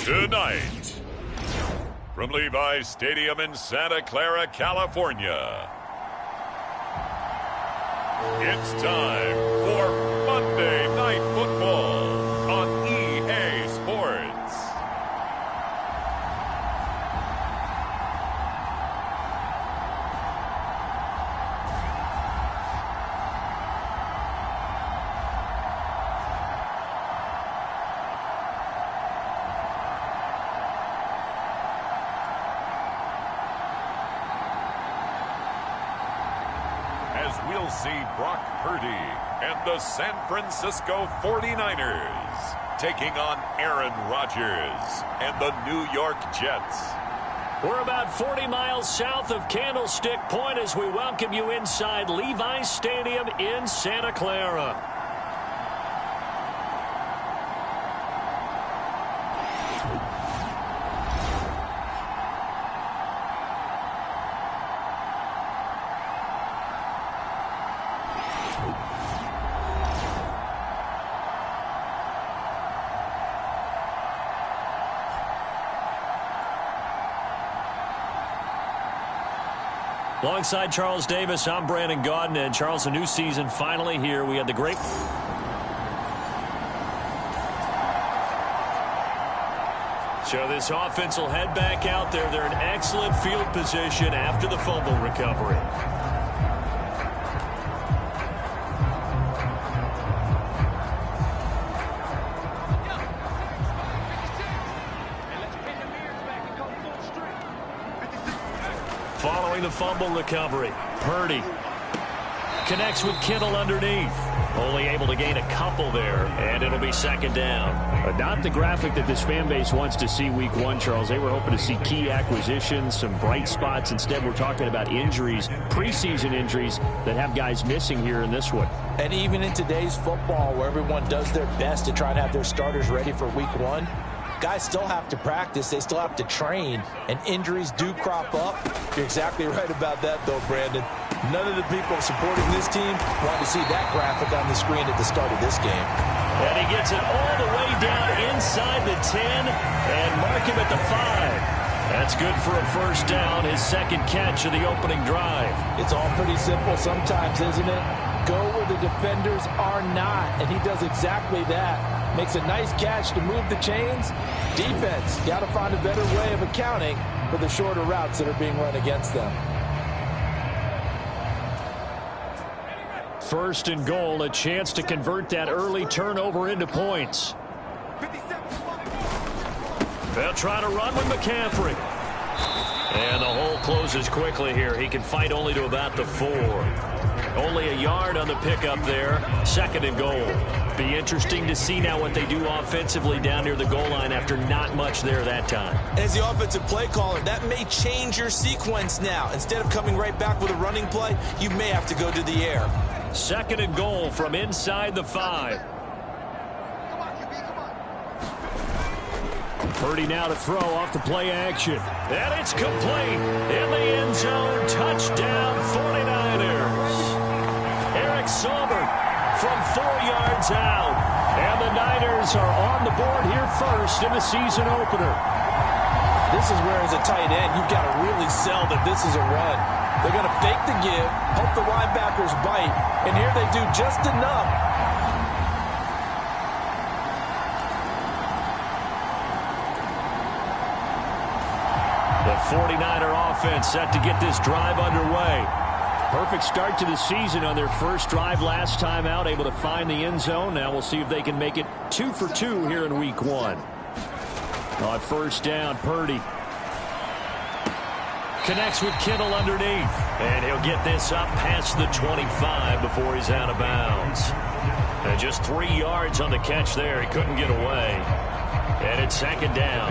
Tonight, from Levi's Stadium in Santa Clara, California, it's time for Monday Night Football on EA Sports. We'll see Brock Purdy and the San Francisco 49ers taking on Aaron Rodgers and the New York Jets. We're about 40 miles south of Candlestick Point as we welcome you inside Levi's Stadium in Santa Clara. Alongside Charles Davis, I'm Brandon Gaudin. And Charles, a new season finally here. We had the great... So this offense will head back out there. They're in excellent field position after the fumble recovery. Following the fumble recovery, Purdy connects with Kittle underneath. Only able to gain a couple there, and it'll be second down. Not the graphic that this fan base wants to see week one, Charles. They were hoping to see key acquisitions, some bright spots. Instead, we're talking about injuries, preseason injuries that have guys missing here in this one. And even in today's football, where everyone does their best to try to have their starters ready for week one, guys still have to practice. They still have to train, and injuries do crop up. You're exactly right about that, though, Brandon. None of the people supporting this team want to see that graphic on the screen at the start of this game. And he gets it all the way down inside the 10 and mark him at the 5. That's good for a first down, his second catch of the opening drive. It's all pretty simple sometimes, isn't it? Go where the defenders are not, and he does exactly that. Makes a nice catch to move the chains. Defense, got to find a better way of accounting for the shorter routes that are being run against them. First and goal, a chance to convert that early turnover into points. They'll try to run with McCaffrey. And the hole closes quickly here. He can fight only to about the 4. Only a yard on the pickup there. Second and goal. Be interesting to see now what they do offensively down near the goal line after not much there that time. As the offensive play caller, that may change your sequence now. Instead of coming right back with a running play, you may have to go to the air. Second and goal from inside the 5. Purdy now to throw off the play action. And it's complete. In the end zone, touchdown 49ers. Eric Saubert from 4 yards out. And the Niners are on the board here first in the season opener. This is where, as a tight end, you've got to really sell that this is a run. They're going to fake the give, hope the linebackers bite, and here they do just enough. The 49er offense set to get this drive underway. Perfect start to the season on their first drive last time out, able to find the end zone. Now we'll see if they can make it 2 for 2 here in week one. On first down, Purdy connects with Kittle underneath. And he'll get this up past the 25 before he's out of bounds. And just 3 yards on the catch there. He couldn't get away. And it's second down.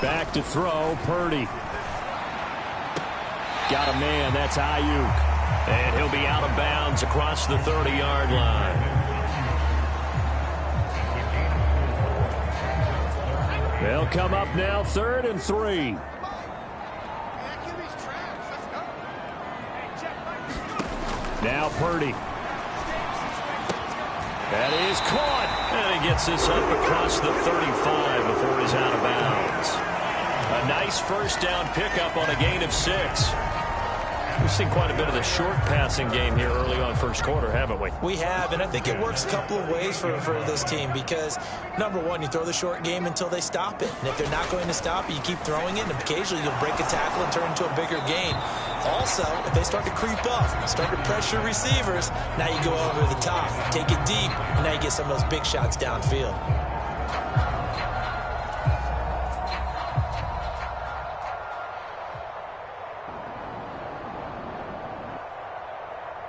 Back to throw, Purdy. Got a man, that's Ayuk. And he'll be out of bounds across the 30-yard line. They'll come up now, 3rd and 3. Now Purdy That is caught. And he gets this up across the 35 before he's out of bounds. A nice first down pickup on a gain of 6. We've seen quite a bit of the short passing game here early on first quarter, haven't we? We have, and I think it works a couple of ways for this team because, number one, you throw the short game until they stop it. And if they're not going to stop it, you keep throwing it, and occasionally you'll break a tackle and turn it into a bigger gain. Also, if they start to creep up, start to pressure receivers, now you go over the top, take it deep, and now you get some of those big shots downfield.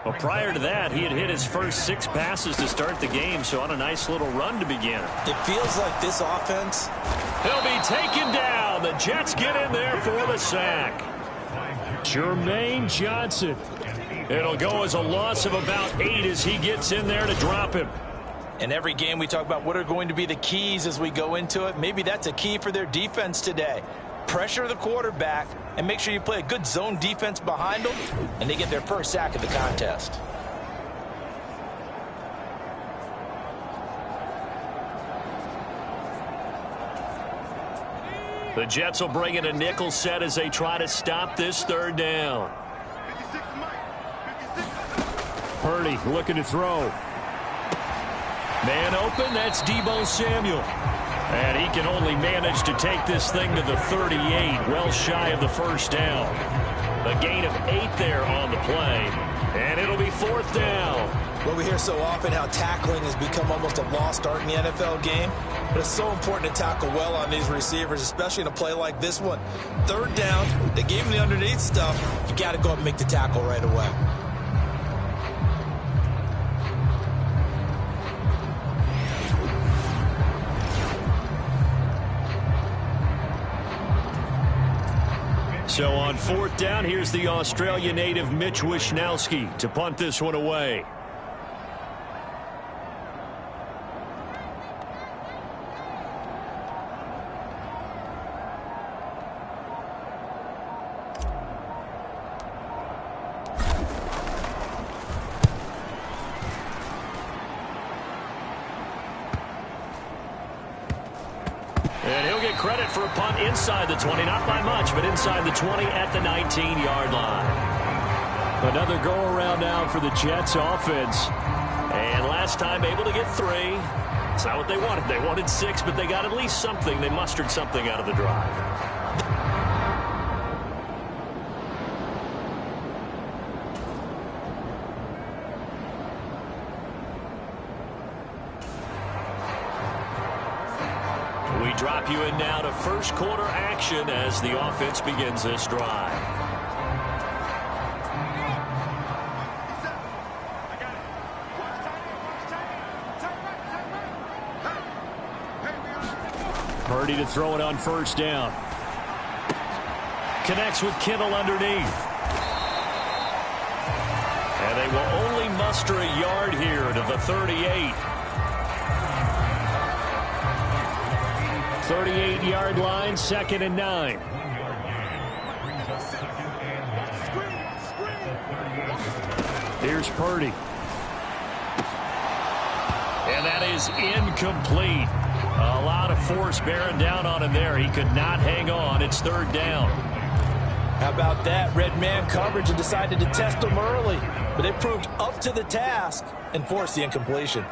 Well, prior to that, he had hit his first 6 passes to start the game, so on a nice little run to begin. It feels like this offense. He'll be taken down. The Jets get in there for the sack. Jermaine Johnson. It'll go as a loss of about 8 as he gets in there to drop him. In every game we talk about what are going to be the keys as we go into it. Maybe that's a key for their defense today. Pressure the quarterback and make sure you play a good zone defense behind them, and they get their first sack of the contest. The Jets will bring in a nickel set as they try to stop this third down. Purdy looking to throw. Man open, that's Deebo Samuel. And he can only manage to take this thing to the 38, well shy of the first down. A gain of 8 there on the play, and it'll be 4th down. Well, we hear so often how tackling has become almost a lost art in the NFL game, but it's so important to tackle well on these receivers, especially in a play like this one. 3rd down, they gave him the underneath stuff. You got to go up and make the tackle right away. So on 4th down, here's the Australia native Mitch Wishnowsky to punt this one away. And he'll get credit for a punt inside the 20, not by much, but inside the 20 at the 19-yard line. Another go-around now for the Jets offense. And last time able to get 3. It's not what they wanted. They wanted 6, but they got at least something. They mustered something out of the drive. We drop you in now to first quarter action as the offense begins this drive. Purdy to throw it on first down. Connects with Kittle underneath. And they will only muster a yard here to the 38. 38-yard line, 2nd and 9. Here's Purdy. And that is incomplete. A lot of force bearing down on him there. He could not hang on. It's 3rd down. How about that? Red man coverage and decided to test him early. But they proved up to the task and forced the incompletion.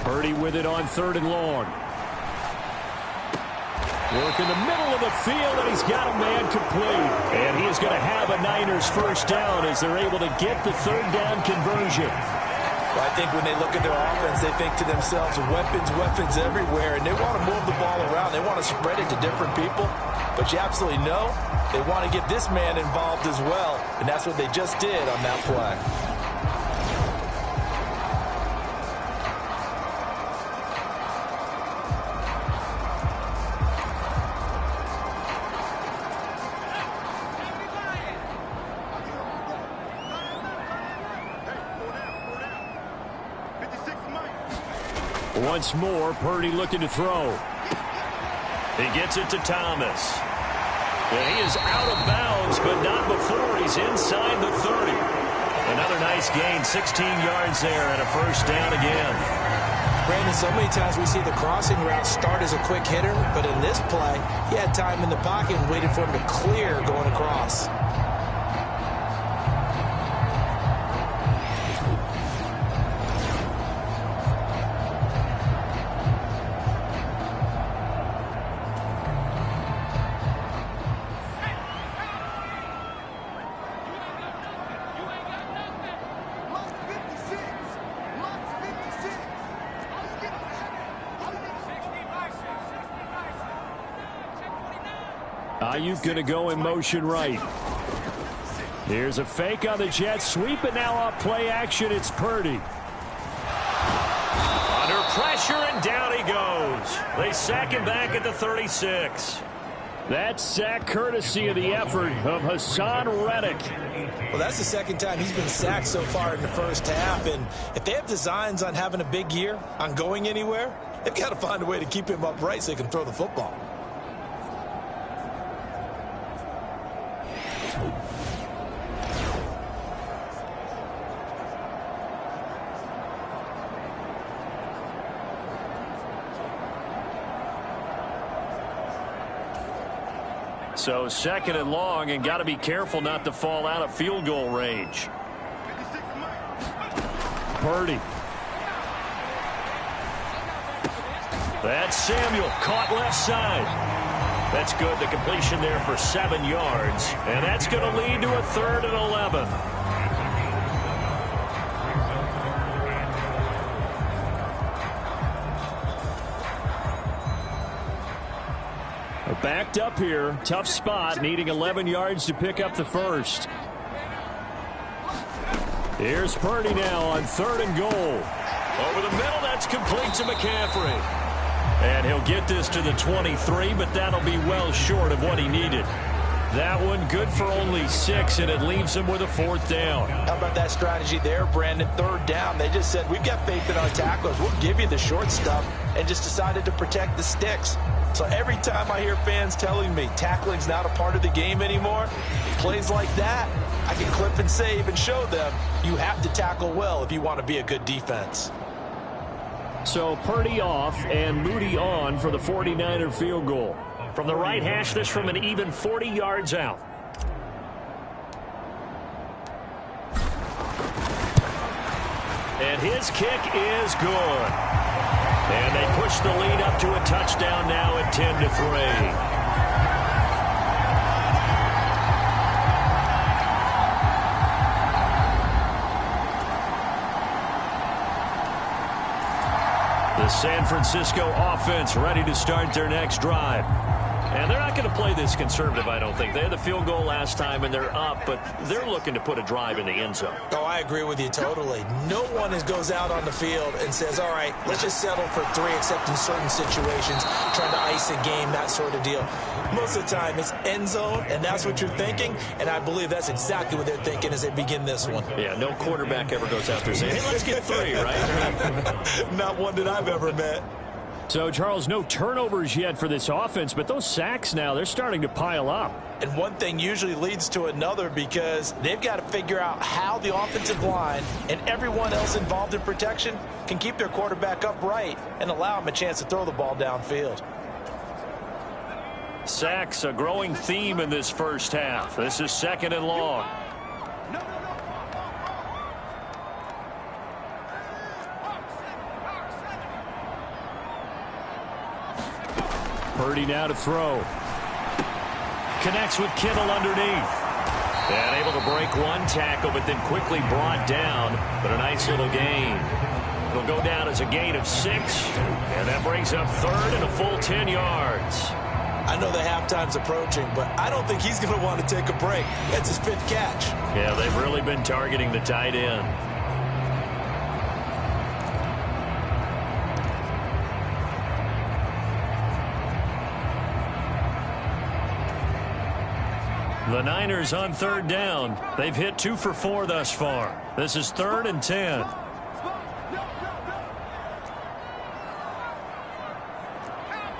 Purdy with it on 3rd and long. Work in the middle of the field, and he's got a man complete. And he is going to have a Niners first down as they're able to get the 3rd down conversion. Well, I think when they look at their offense, they think to themselves, weapons everywhere, and they want to move the ball around. They want to spread it to different people. But you absolutely know they want to get this man involved as well, and that's what they just did on that play. Once more, Purdy looking to throw. He gets it to Thomas. And he is out of bounds, but not before he's inside the 30. Another nice gain, 16 yards there, and a first down again. Brandon, so many times we see the crossing route start as a quick hitter, but in this play, he had time in the pocket and waited for him to clear going across. Ayuk going to go in motion right. Here's a fake on the jet sweep, and now off play action, it's Purdy. Under pressure, and down he goes. They sack him back at the 36. That sack courtesy of the effort of Hassan Reddick. Well, that's the second time he's been sacked so far in the first half, and if they have designs on having a big year, on going anywhere, they've got to find a way to keep him upright so he can throw the football. So second and long, and got to be careful not to fall out of field goal range. Purdy. That's Samuel, caught left side. That's good. The completion there for 7 yards, and that's going to lead to a 3rd and 11. Backed up here, tough spot, needing 11 yards to pick up the first. Here's Purdy now on 3rd and goal. Over the middle, that's complete to McCaffrey. And he'll get this to the 23, but that'll be well short of what he needed. That one good for only 6, and it leaves him with a 4th down. How about that strategy there, Brandon? 3rd down. They just said, we've got faith in our tacklers. We'll give you the short stuff, and just decided to protect the sticks. So every time I hear fans telling me tackling's not a part of the game anymore, plays like that, I can clip and save and show them you have to tackle well if you want to be a good defense. So Purdy off and Moody on for the 49er field goal. From the right hash, this from an even 40 yards out. And his kick is good. And they push the lead up to a touchdown now at 10-3. The San Francisco offense ready to start their next drive. And they're not going to play this conservative, I don't think. They had the field goal last time, and they're up, but they're looking to put a drive in the end zone. Oh, I agree with you totally. No one goes out on the field and says, all right, let's just settle for 3, except in certain situations, trying to ice a game, that sort of deal. Most of the time, it's end zone, and that's what you're thinking, and I believe that's exactly what they're thinking as they begin this one. Yeah, no quarterback ever goes out there saying, hey, let's get 3, right? Not one that I've ever met. So, Charles, no turnovers yet for this offense, but those sacks now, they're starting to pile up. And one thing usually leads to another because they've got to figure out how the offensive line and everyone else involved in protection can keep their quarterback upright and allow him a chance to throw the ball downfield. Sacks, a growing theme in this first half. This is 2nd and long. Purdy now to throw. Connects with Kittle underneath. And able to break one tackle, but then quickly brought down. But a nice little gain. It'll go down as a gain of 6. And that brings up 3rd and a full 10 yards. I know the halftime's approaching, but I don't think he's going to want to take a break. That's his 5th catch. Yeah, they've really been targeting the tight end. The Niners on 3rd down. They've hit 2 for 4 thus far. This is 3rd and 10.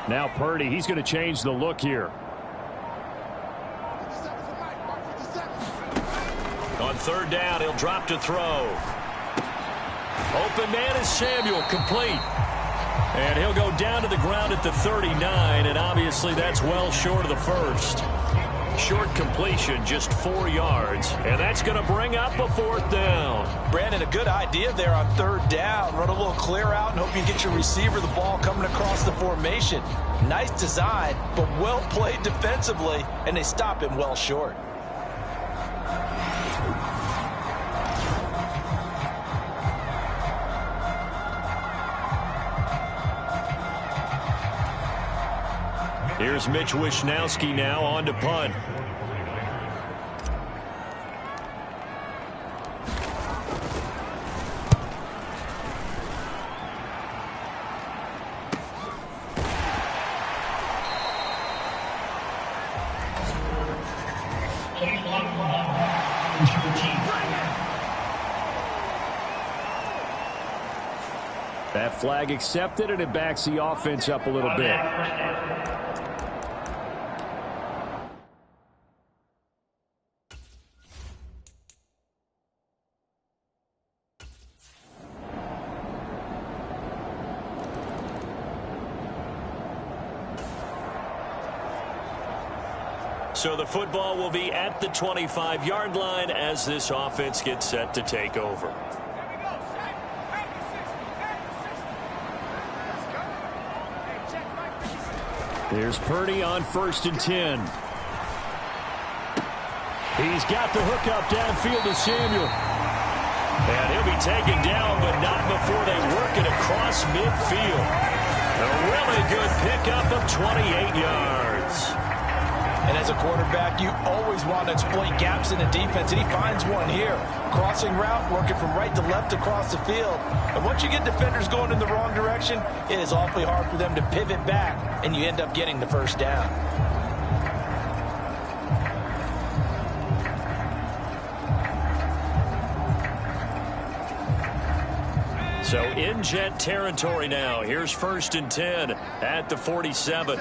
Now Purdy, he's going to change the look here. On third down, he'll drop to throw. Open man is Samuel, complete. And he'll go down to the ground at the 39, and obviously that's well short of the first. Short completion, just 4 yards, and that's going to bring up a fourth down. Brandon, a good idea there on third down. Run a little clear out and hope you get your receiver the ball coming across the formation. Nice design, but well played defensively, and they stop him well short. Here's Mitch Wishnowsky now on to punt. That flag accepted, and it backs the offense up a little bit. So the football will be at the 25-yard line as this offense gets set to take over. Here's Purdy on 1st and 10. He's got the hook up downfield to Samuel. And he'll be taken down, but not before they work it across midfield. A really good pickup of 28 yards. And as a quarterback, you always want to exploit gaps in the defense, and he finds one here. Crossing route, working from right to left across the field. And once you get defenders going in the wrong direction, it is awfully hard for them to pivot back, and you end up getting the first down. So in Jet territory now. Here's 1st and 10 at the 47.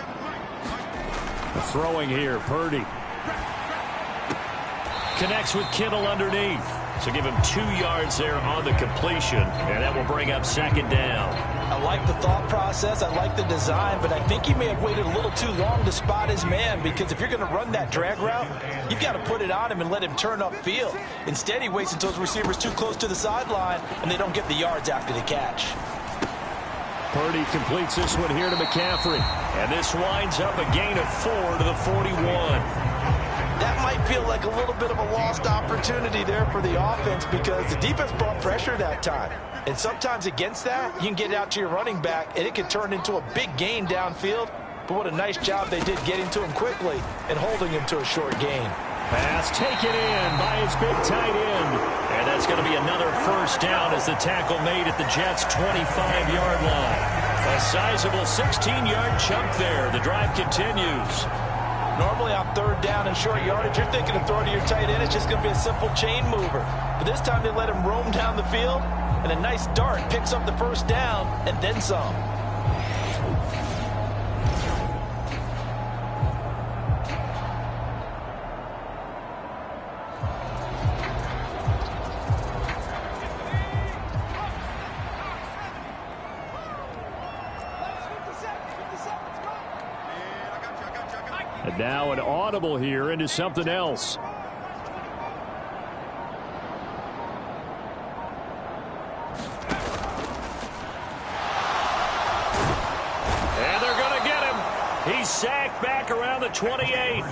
Throwing here, Purdy. Connects with Kittle underneath. So give him 2 yards there on the completion, and that will bring up 2nd down. I like the thought process. I like the design, but I think he may have waited a little too long to spot his man, because if you're going to run that drag route, you've got to put it on him and let him turn upfield. Instead, he waits until his receiver's too close to the sideline, and they don't get the yards after the catch. Purdy completes this one here to McCaffrey. And this winds up a gain of 4 to the 41. That might feel like a little bit of a lost opportunity there for the offense, because the defense brought pressure that time. And sometimes against that, you can get out to your running back, and it can turn into a big gain downfield. But what a nice job they did getting to him quickly and holding him to a short gain. Pass taken in by his big tight end. And that's going to be another first down as the tackle made at the Jets' 25-yard line. A sizable 16-yard chunk there. The drive continues. Normally on third down and short yardage, you're thinking of throwing to your tight end. It's just going to be a simple chain mover. But this time they let him roam down the field, and a nice dart picks up the first down and then some. And now an audible here into something else. And they're going to get him. He's sacked back around the 28.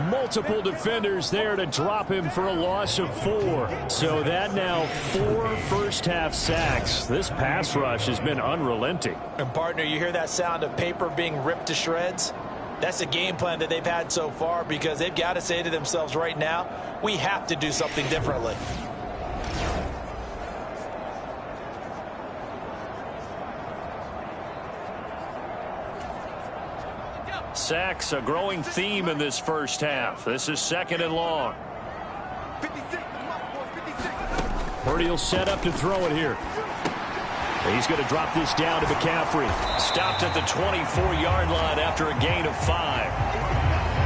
Multiple defenders there to drop him for a loss of 4. So that now 4 first-half sacks. This pass rush has been unrelenting. And partner, you hear that sound of paper being ripped to shreds? That's the game plan that they've had so far, because they've got to say to themselves right now, we have to do something differently. Sacks, a growing theme in this first half. This is 2nd and long. Purdy will set up to throw it here. He's going to drop this down to McCaffrey. Stopped at the 24-yard line after a gain of 5.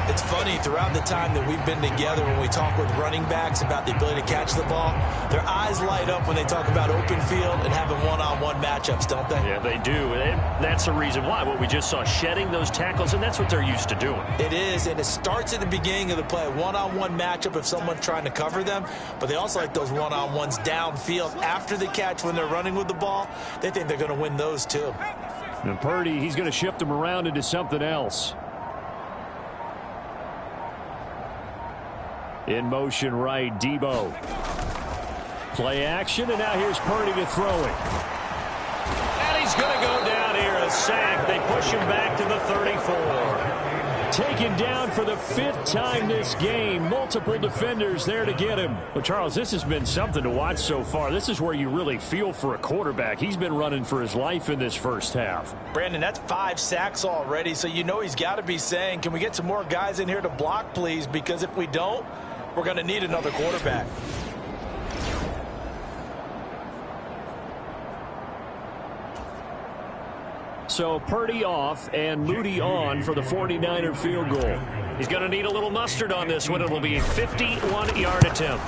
It's funny, throughout the time that we've been together, when we talk with running backs about the ability to catch the ball, their eyes light up when they talk about open field and having one-on-one matchups, don't they? Yeah, they do. And that's the reason why. What we just saw, shedding those tackles, and that's what they're used to doing. It is, and it starts at the beginning of the play. One-on-one matchup if someone's trying to cover them, but they also like those one-on-ones downfield after the catch when they're running with the ball. They think they're going to win those too. And Purdy, he's going to shift them around into something else. In motion right, Debo. Play action, and now here's Purdy to throw it. And he's going to go down here, a sack. They push him back to the 34. Taken down for the 5th time this game. Multiple defenders there to get him. But, Charles, this has been something to watch so far. This is where you really feel for a quarterback. He's been running for his life in this first half. Brandon, that's 5 sacks already, so you know he's got to be saying, can we get some more guys in here to block, please? Because if we don't, we're going to need another quarterback. So Purdy off and Moody on for the 49er field goal. He's going to need a little mustard on this one. It will be a 51-yard attempt.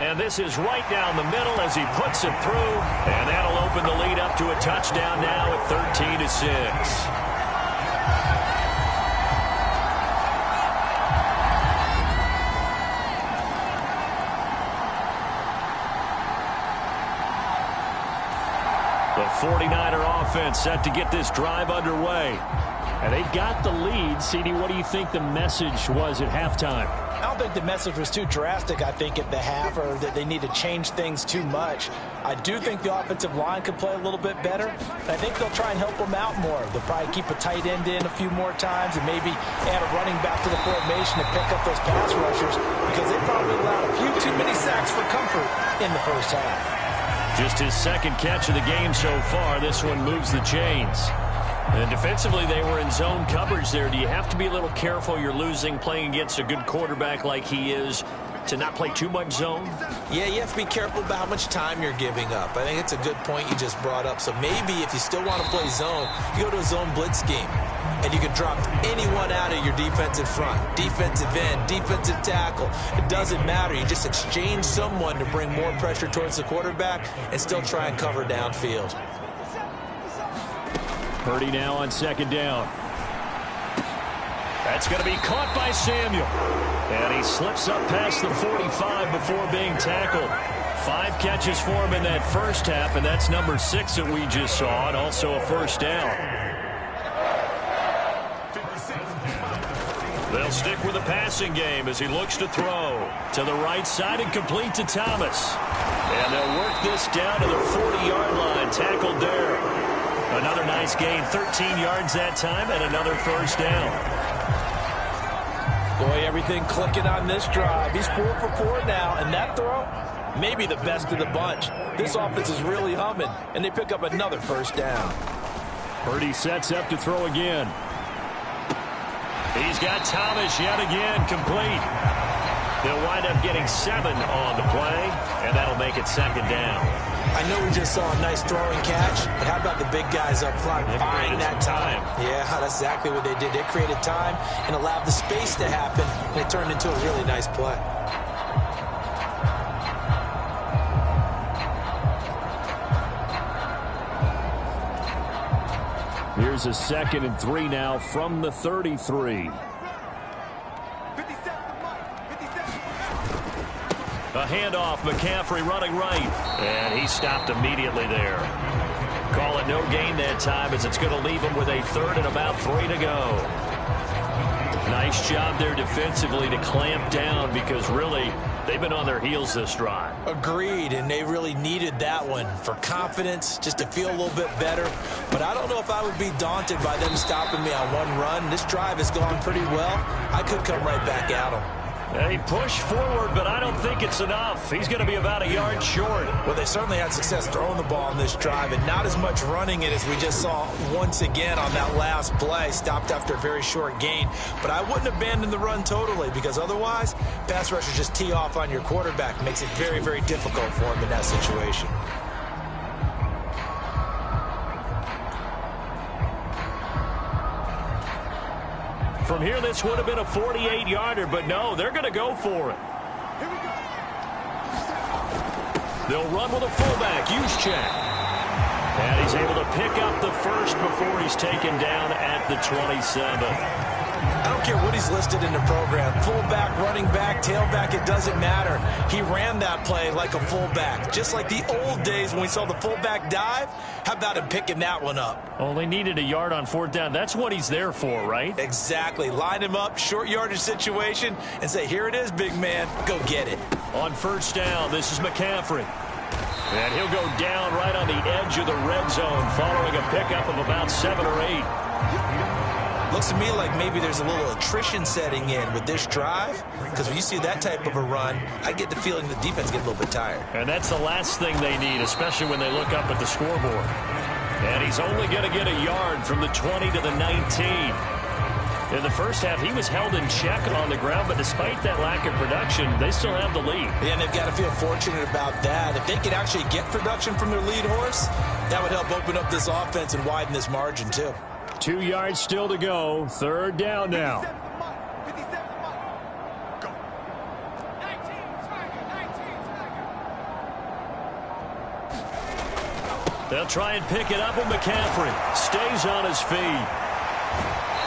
And this is right down the middle as he puts it through. And that'll open the lead up to a touchdown now at 13-6. The 49er offense set to get this drive underway. And they've got the lead. CD, what do you think the message was at halftime? I don't think the message was too drastic, I think, at the half, or that they need to change things too much. I do think the offensive line could play a little bit better. I think they'll try and help them out more. They'll probably keep a tight end in a few more times and maybe add a running back to the formation to pick up those pass rushers, because they probably allowed a few too many sacks for comfort in the first half. Just his second catch of the game so far. This one moves the chains. And defensively, they were in zone coverage there. Do you have to be a little careful? You're losing playing against a good quarterback like he is to not play too much zone? Yeah, you have to be careful about how much time you're giving up. I think it's a good point you just brought up. So maybe if you still want to play zone, you go to a zone blitz scheme. And you can drop anyone out of your defensive front, defensive end, defensive tackle. It doesn't matter. You just exchange someone to bring more pressure towards the quarterback and still try and cover downfield. Purdy now on second down. That's going to be caught by Samuel. And he slips up past the 45 before being tackled. 5 catches for him in that first half, and that's number 6 that we just saw, and also a first down. They'll stick with the passing game as he looks to throw to the right side and complete to Thomas. And they'll work this down to the 40-yard line. Tackled there. Another nice gain, 13 yards that time, and another first down. Boy, everything clicking on this drive. He's 4 for 4 now, and that throw, maybe the best of the bunch. This offense is really humming, and they pick up another first down. Purdy sets up to throw again. He's got Thomas yet again, complete. They'll wind up getting 7 on the play, and that'll make it second down. I know we just saw a nice throwing catch, but how about the big guys up front buying that time? Yeah, that's exactly what they did. They created time and allowed the space to happen, and it turned into a really nice play. Here's a 2nd and 3 now from the 33. A handoff, McCaffrey running right. And he stopped immediately there. Call it no gain that time as it's going to leave him with a 3rd and about 3 to go. Nice job there defensively to clamp down, because really they've been on their heels this drive. Agreed, and they really needed that one for confidence, just to feel a little bit better. But I don't know if I would be daunted by them stopping me on one run. This drive has gone pretty well. I could come right back at them. They push forward, but I don't think it's enough. He's going to be about a yard short. Well, they certainly had success throwing the ball in this drive, and not as much running it as we just saw once again on that last play. Stopped after a very short gain. But I wouldn't abandon the run totally, because otherwise, pass rushers just tee off on your quarterback. Makes it very, very difficult for him in that situation. From here, this would have been a 48-yarder, but no, they're going to go for it. They'll run with a fullback, Juszczyk. And he's able to pick up the first before he's taken down at the 27. I don't care what he's listed in the program. Fullback, running back, tailback, it doesn't matter. He ran that play like a fullback. Just like the old days when we saw the fullback dive. How about him picking that one up? Only needed a yard on fourth down. That's what he's there for, right? Exactly. Line him up, short yardage situation, and say, here it is, big man. Go get it. On first down, this is McCaffrey. And he'll go down right on the edge of the red zone following a pickup of about 7 or 8. Looks to me like maybe there's a little attrition setting in with this drive, because when you see that type of a run, I get the feeling the defense gets a little bit tired. And that's the last thing they need, especially when they look up at the scoreboard. And he's only going to get a yard from the 20 to the 19. In the first half, he was held in check on the ground, but despite that lack of production, they still have the lead. Yeah, and they've got to feel fortunate about that. If they could actually get production from their lead horse, that would help open up this offense and widen this margin, too. 2 yards still to go. Third down now. They'll try and pick it up, and McCaffrey stays on his feet.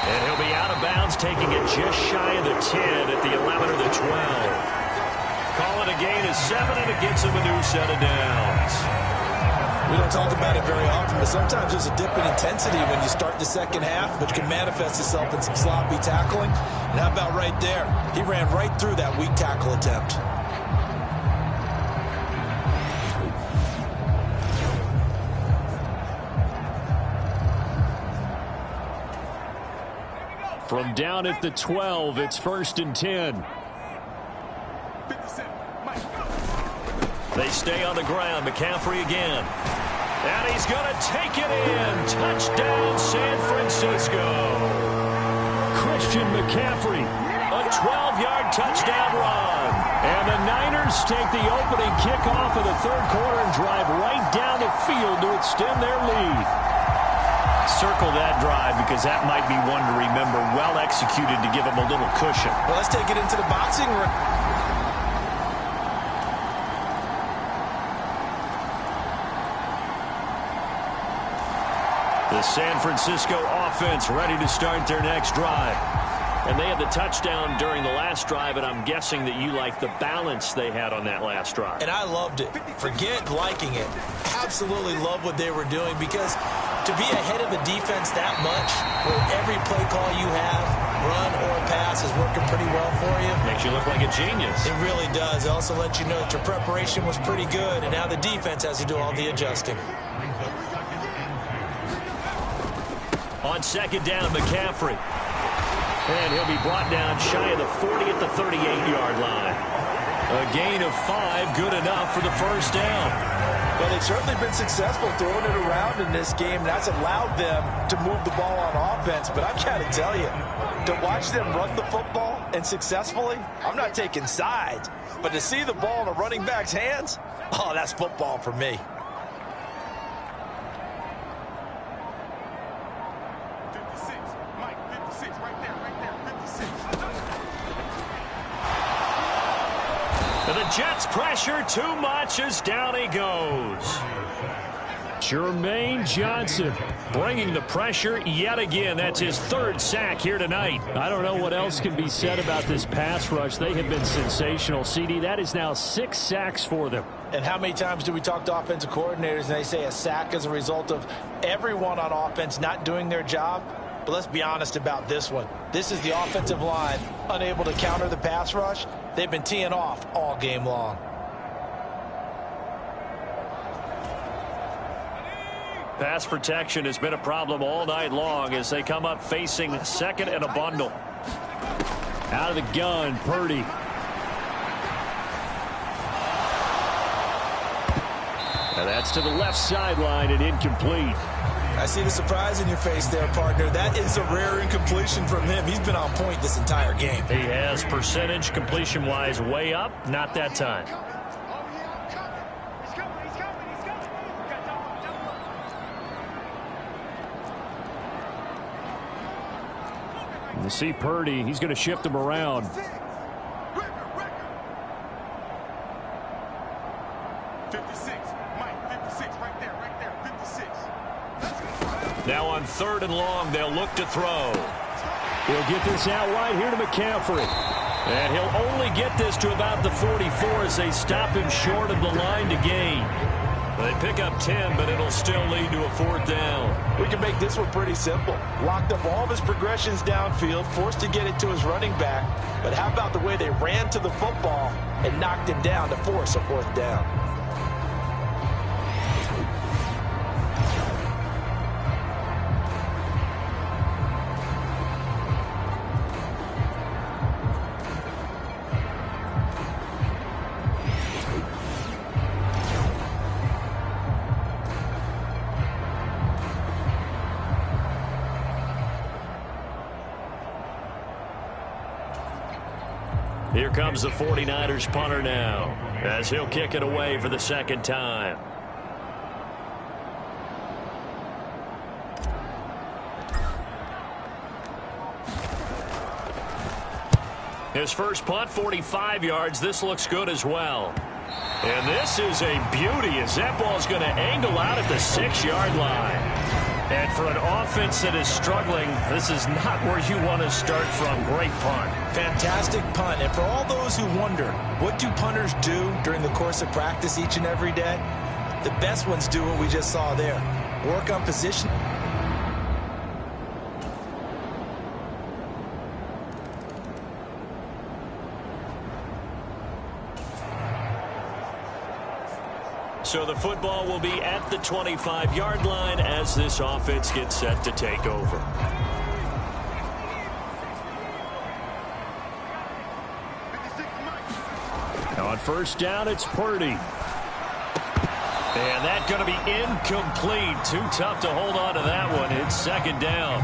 And he'll be out of bounds, taking it just shy of the 10 at the 11 or the 12. Call it a gain of 7, and it gets him a new set of downs. We don't talk about it very often, but sometimes there's a dip in intensity when you start the second half, which can manifest itself in some sloppy tackling. And how about right there? He ran right through that weak tackle attempt. From down at the 12, it's 1st and 10. They stay on the ground. McCaffrey again. And he's going to take it in. Touchdown, San Francisco. Christian McCaffrey, a 12-yard touchdown run. And the Niners take the opening kickoff of the third quarter and drive right down the field to extend their lead. Circle that drive because that might be one to remember. Well executed to give them a little cushion. Well, let's take it into the boxing ring. The San Francisco offense ready to start their next drive. And they had the touchdown during the last drive, and I'm guessing that you like the balance they had on that last drive. And I loved it. Forget liking it. Absolutely love what they were doing, because to be ahead of the defense that much, where every play call you have, run or pass, is working pretty well for you. Makes you look like a genius. It really does. It also lets you know that your preparation was pretty good, and now the defense has to do all the adjusting. On second down, McCaffrey. And he'll be brought down shy of the 40 at the 38-yard line. A gain of 5, good enough for the first down. Well, they've certainly been successful throwing it around in this game. That's allowed them to move the ball on offense. But I've got to tell you, to watch them run the football and successfully, I'm not taking sides. But to see the ball in a running back's hands, oh, that's football for me. The Jets pressure too much as down he goes. Jermaine Johnson bringing the pressure yet again. That's his 3rd sack here tonight. I don't know what else can be said about this pass rush. They have been sensational, CD. That is now 6 sacks for them. And how many times do we talk to offensive coordinators and they say a sack is a result of everyone on offense not doing their job? But let's be honest about this one. This is the offensive line unable to counter the pass rush. They've been teeing off all game long. Pass protection has been a problem all night long as they come up facing second and a bundle. Out of the gun, Purdy. And that's to the left sideline and incomplete. I see the surprise in your face there, partner. That is a rare incompletion from him. He's been on point this entire game. He has percentage completion-wise way up. Not that time. You see Purdy, he's going to shift him around. Now on 3rd and long, they'll look to throw. He'll get this out wide here to McCaffrey. And he'll only get this to about the 44 as they stop him short of the line to gain. They pick up 10, but it'll still lead to a 4th down. We can make this one pretty simple. Locked up all of his progressions downfield, forced to get it to his running back. But how about the way they ran to the football and knocked him down to force a 4th down? Here comes the 49ers punter now, as he'll kick it away for the 2nd time. His first punt, 45 yards. This looks good as well. And this is a beauty as that ball's going to angle out at the 6-yard line. And for an offense that is struggling, this is not where you want to start from. Great punt. Fantastic punt. And for all those who wonder, what do punters do during the course of practice each and every day? The best ones do what we just saw there. Work on position. So the football will be at the 25-yard line as this offense gets set to take over. Now on 1st down, it's Purdy. And that's going to be incomplete. Too tough to hold on to that one. It's 2nd down.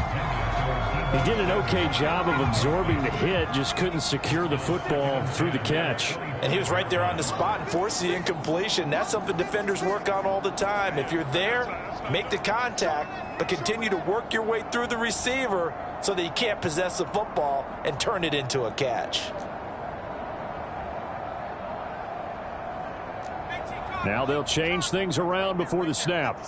He did an okay job of absorbing the hit, just couldn't secure the football through the catch. And he was right there on the spot and forced the incompletion. That's something defenders work on all the time. If you're there, make the contact, but continue to work your way through the receiver so that you can't possess the football and turn it into a catch. Now they'll change things around before the snap.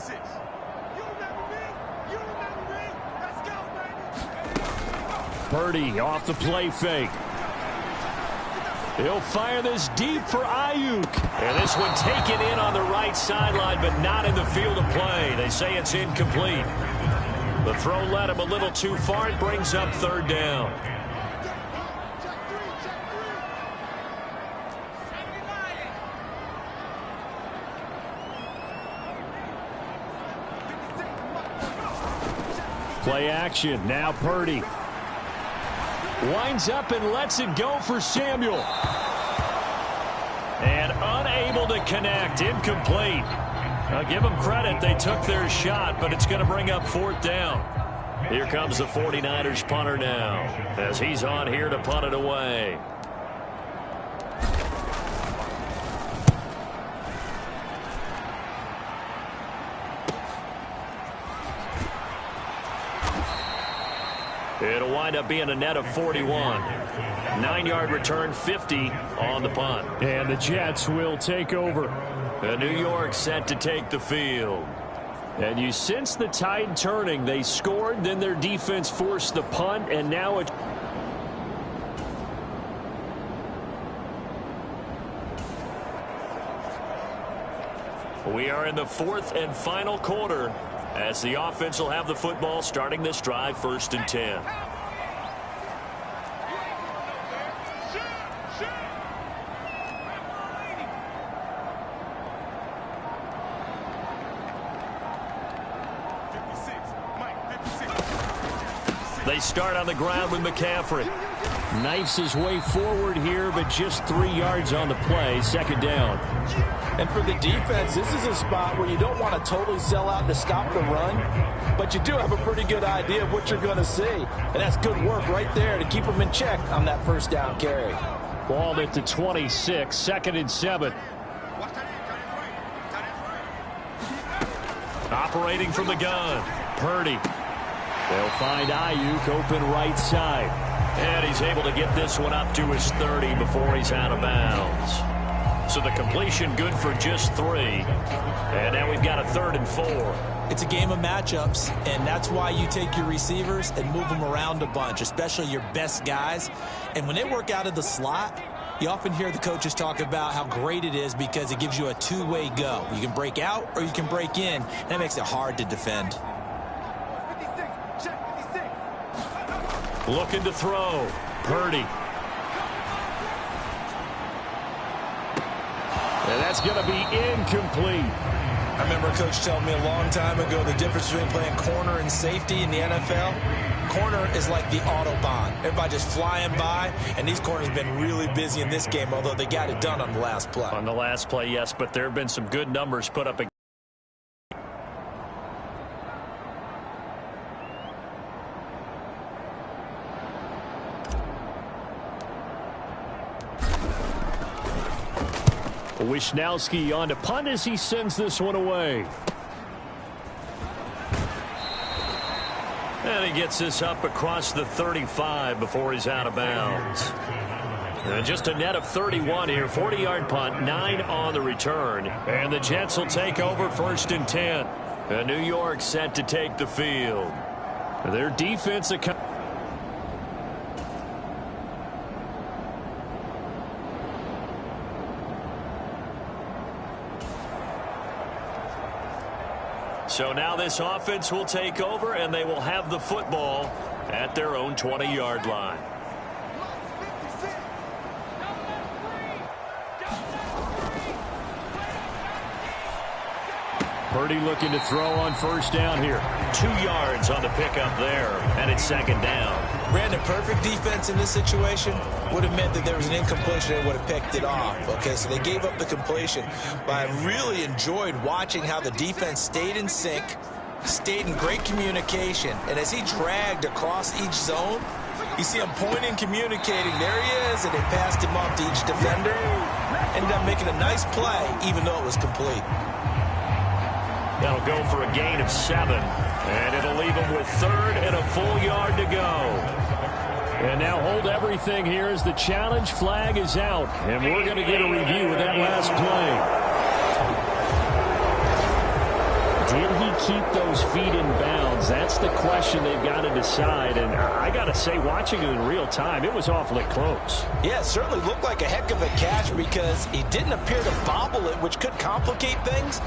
Purdy off the play fake. He'll fire this deep for Ayuk. And this one taken in on the right sideline, but not in the field of play. They say it's incomplete. The throw led him a little too far. It brings up 3rd down. Play action. Now Purdy. Winds up and lets it go for Samuel. And unable to connect. Incomplete. I'll give them credit. They took their shot, but it's going to bring up 4th down. Here comes the 49ers punter now, as he's on here to punt it away. It'll wind up being a net of 41. 9-yard return, 50 on the punt. And the Jets will take over. The New York set to take the field. And you sense the tide turning. They scored, then their defense forced the punt, and now it... We are in the 4th and final quarter, as the offense will have the football starting this drive, 1st and 10. They start on the ground with McCaffrey. Knifes his way forward here, but just 3 yards on the play. 2nd down. And for the defense, this is a spot where you don't want to totally sell out to stop the run, but you do have a pretty good idea of what you're going to see. And that's good work right there to keep them in check on that 1st down carry. Ball at the 26, 2nd and 7. Operating from the gun, Purdy. They'll find Ayuk open right side. And he's able to get this one up to his 30 before he's out of bounds. So the completion good for just 3. And now we've got a 3rd and 4. It's a game of matchups, and that's why you take your receivers and move them around a bunch, especially your best guys. And when they work out of the slot, you often hear the coaches talk about how great it is because it gives you a two-way go. You can break out or you can break in. That makes it hard to defend. Looking to throw. Purdy. And that's going to be incomplete. I remember a coach telling me a long time ago the difference between playing corner and safety in the NFL. Corner is like the Autobahn. Everybody just flying by, and these corners have been really busy in this game, although they got it done on the last play. On the last play, yes, but there have been some good numbers put up. Wisnowski on to punt as he sends this one away. And he gets this up across the 35 before he's out of bounds. And just a net of 31 here. 40-yard punt, 9 on the return. And the Jets will take over 1st and 10. And New York set to take the field. Their defense... So now this offense will take over, and they will have the football at their own 20-yard line. Purdy looking to throw on 1st down here. 2 yards on the pickup there, and it's 2nd down. Brandon, perfect defense in this situation would have meant that there was an incompletion. They would have picked it off. Okay, so they gave up the completion. But I really enjoyed watching how the defense stayed in sync, stayed in great communication. And as he dragged across each zone, you see him pointing, communicating. There he is, and they passed him off to each defender. Ended up making a nice play, even though it was complete. That'll go for a gain of 7. And it'll leave him with 3rd and a full yard to go. And now hold everything here as the challenge flag is out. And we're going to get a review of that last play. Did he keep those feet in bounds? That's the question they've got to decide. And I got to say, watching it in real time, it was awfully close. Yeah, it certainly looked like a heck of a catch because he didn't appear to bobble it, which could complicate things.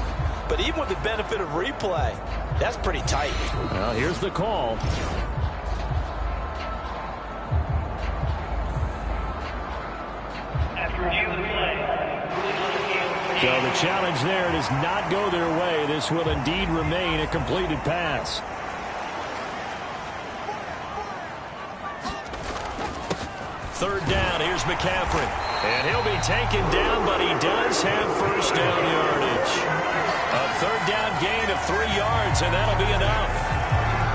But even with the benefit of replay, that's pretty tight. Well, here's the call. So the challenge there does not go their way. This will indeed remain a completed pass. Third down, here's McCaffrey. And he'll be taken down, but he does have 1st down yardage. A 3rd down gain of 3 yards, and that'll be enough.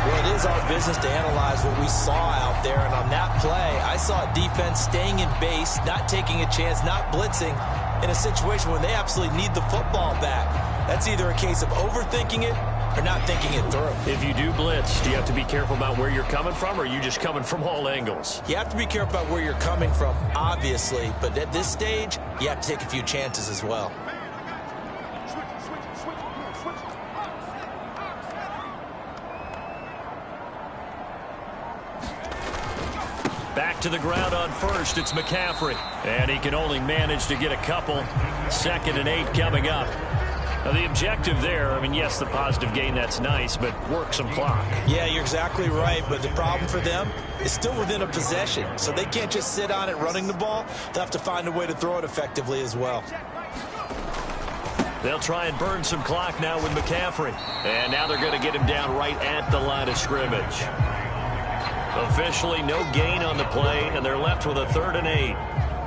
Well, it is our business to analyze what we saw out there, and on that play, I saw a defense staying in base, not taking a chance, not blitzing, in a situation when they absolutely need the football back. That's either a case of overthinking it or not thinking it through. If you do blitz, do you have to be careful about where you're coming from, or are you just coming from all angles? You have to be careful about where you're coming from, obviously, but at this stage, you have to take a few chances as well. Back to the ground on 1st, it's McCaffrey. And he can only manage to get a couple. 2nd and 8 coming up. Now the objective there, I mean, yes, the positive gain, that's nice, but work some clock. Yeah, you're exactly right, but the problem for them is still within a possession. So they can't just sit on it running the ball. They'll have to find a way to throw it effectively as well. They'll try and burn some clock now with McCaffrey. And now they're going to get him down right at the line of scrimmage. Officially no gain on the play, and they're left with a 3rd and 8.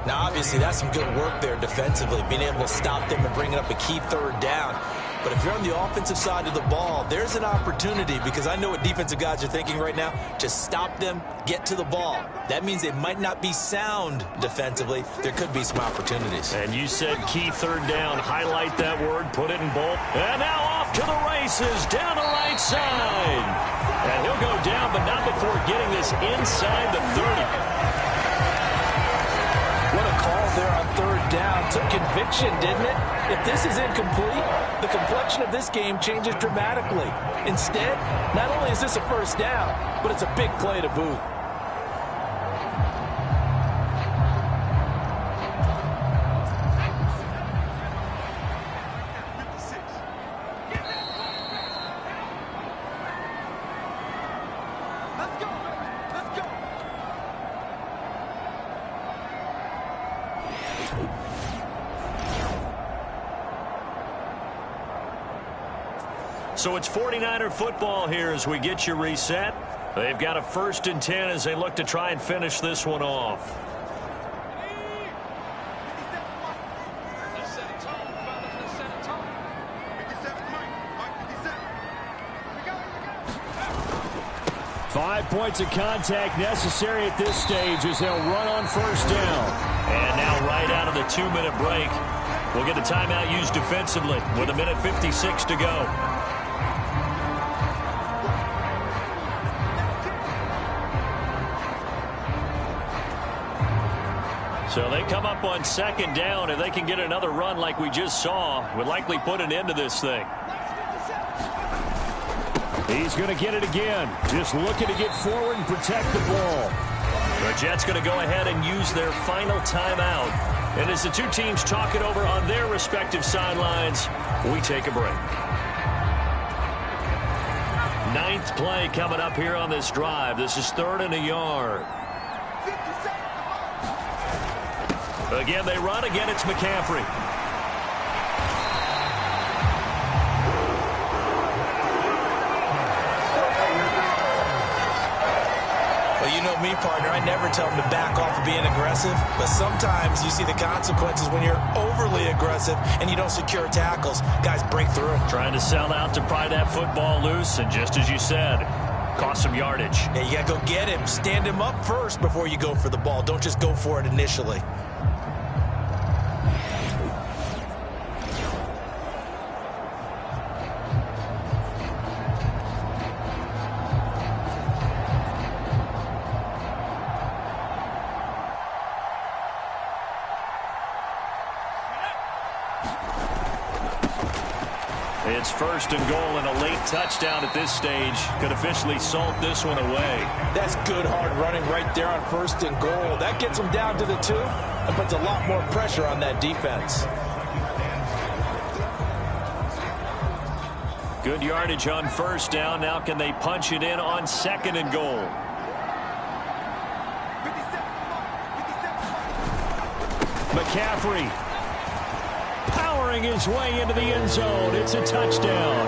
Now, obviously, that's some good work there defensively, being able to stop them and bring up a key 3rd down. But if you're on the offensive side of the ball, there's an opportunity, because I know what defensive guys are thinking right now. Just stop them, get to the ball. That means they might not be sound defensively. There could be some opportunities. And you said key 3rd down. Highlight that word, put it in bold. And now off to the races, down the right side. And he'll go down, but not before getting this inside the 30. What a call there on third down. Took conviction, didn't it? If this is incomplete, the complexion of this game changes dramatically. Instead, not only is this a first down, but it's a big play to boot. So it's 49er football here as we get you reset. They've got a 1st and 10 as they look to try and finish this one off. Five points of contact necessary at this stage as they'll run on 1st down. And now right out of the 2-minute break, we'll get a timeout used defensively with 1:56 to go. So they come up on 2nd down. If they can get another run like we just saw, would likely put an end to this thing. He's going to get it again. Just looking to get forward and protect the ball. The Jets going to go ahead and use their final timeout. And as the two teams talk it over on their respective sidelines, we take a break. 9th play coming up here on this drive. This is 3rd and a yard. Again, they run. Again, it's McCaffrey. Well, you know me, partner. I never tell them to back off of being aggressive. But sometimes you see the consequences when you're overly aggressive and you don't secure tackles. Guys break through. Trying to sell out to pry that football loose. And just as you said, cost some yardage. Yeah, you got to go get him. Stand him up first before you go for the ball. Don't just go for it initially. It's 1st and goal, and a late touchdown at this stage could officially salt this one away. That's good hard running right there on 1st and goal. That gets them down to the 2 and puts a lot more pressure on that defense. Good yardage on 1st down. Now can they punch it in on 2nd and goal? McCaffrey powering his way into the end zone. It's a touchdown.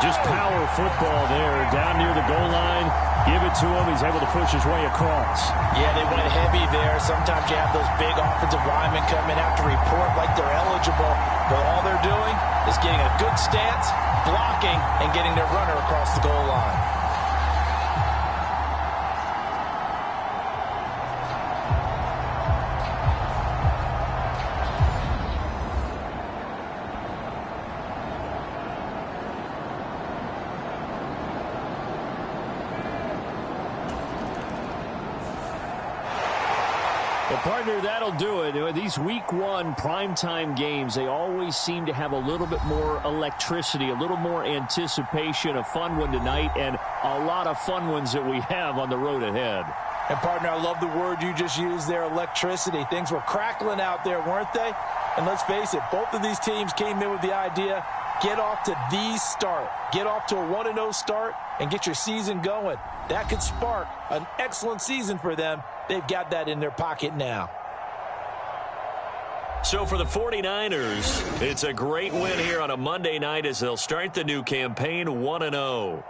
Just power football there down near the goal line. Give it to him. He's able to push his way across. Yeah, they went heavy there. Sometimes you have those big offensive linemen come in after report like they're eligible. But all they're doing is getting a good stance, blocking, and getting their runner across the goal line. Partner, that'll do it. These week 1 primetime games, they always seem to have a little bit more electricity, a little more anticipation. A fun one tonight, and a lot of fun ones that we have on the road ahead. And, partner, I love the word you just used there, electricity. Things were crackling out there, weren't they? And let's face it, both of these teams came in with the idea, get off to the start. Get off to a 1-0 start and get your season going. That could spark an excellent season for them. They've got that in their pocket now. So for the 49ers, it's a great win here on a Monday night as they'll start the new campaign 1-0.